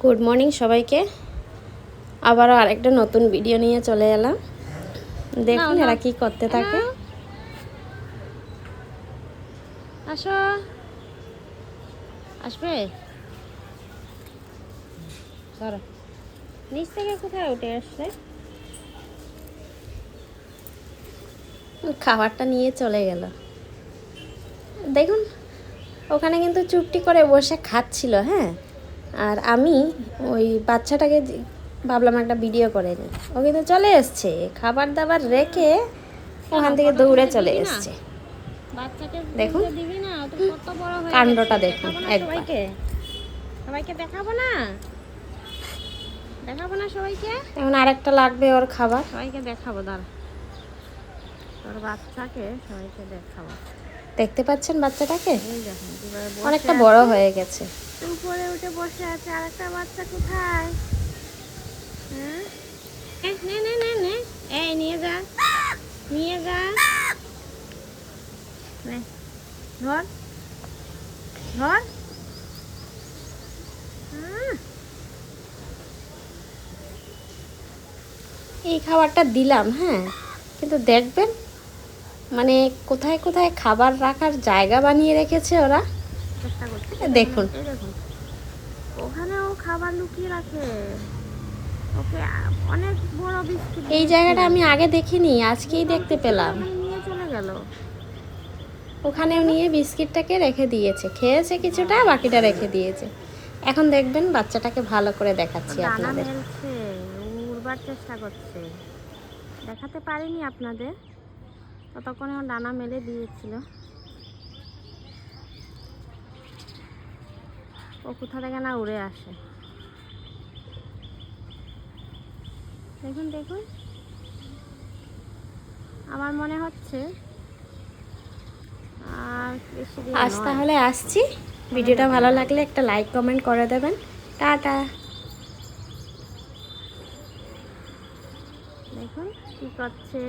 Good morning সবাইকে। আবারও আরেকটা নতুন ভিডিও নিয়ে চলে এলাম। দেখুন এরা কি করতে থাকে। আসো, আসবে ধরো। নিচ থেকে কোথায় উঠে আসছে? খাবারটা নিয়ে চলে গেল। দেখুন ওখানে কিন্তু চুপটি করে বসে খাচ্ছিল। হ্যাঁ, আর আমি ওই বাচ্চাটাকে ভাবলাম একটা ভিডিও করে নিই। ও কিন্তু চলে এসছে, খাবার দাবার রেখে ওখান থেকে দৌড়ে চলে এসছে। দেখুন কাণ্ডটা দেখুন একবার। সবাইকে দেখাবো না, সবাইকে। এখন আরেকটা লাগবে ওর খাবার। সবাইকে দেখাবো, দাঁড়া, তোর বাচ্চাকে সবাইকে দেখাবো। দেখতে পাচ্ছেন বাচ্চাটাকে? এই দেখুন অনেকটা বড় হয়ে গেছে। উপরে উঠে বসে আছে। আরেকটা বাচ্চা কোথায়? হ্যাঁ, নে নে নে নে, এই নিয়ে যা, নিয়ে যা, নে, ধর ধর। এই খাবারটা দিলাম, হ্যাঁ, কিন্তু দেখবেন মানে কোথায় কোথায় খাবার রাখার জায়গা বানিয়ে রেখেছে ওরা। চেষ্টা করছে, দেখুন দেখুন ওখানেও খাবার লুকিয়ে রাখে। ওকে অনেক বড় বিস্কুট। এই জায়গাটা আমি আগে দেখিনি, আজকেই দেখতে পেলাম। নিয়ে চলে গেল। ওখানেও নিয়ে বিস্কিটটাকে রেখে দিয়েছে, খেয়েছে কিছুটা, বাকিটা রেখে দিয়েছে। এখন দেখবেন বাচ্চাটাকে ভালো করে দেখাচ্ছি আপনাদের। উড়বার চেষ্টা করছে, দেখাতে পারিনি আপনাদের, ততক্ষণে ও ডানা মেলে দিয়েছিল। ও কোথা থেকে না উড়ে আসে। দেখুন দেখুন, আমার মনে হচ্ছে আর বেশি দিন আজ নয়। তাহলে আসছি। ভিডিওটা ভালো লাগলে একটা লাইক কমেন্ট করে দেবেন। টাটা। দেখুন কি করছে।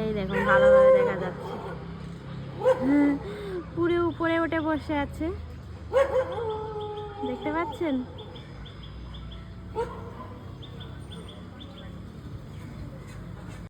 এই দেখুন ভালোভাবে দেখা যাচ্ছে, পুরো উপরে উঠে বসে আছে, দেখতে পাচ্ছেন?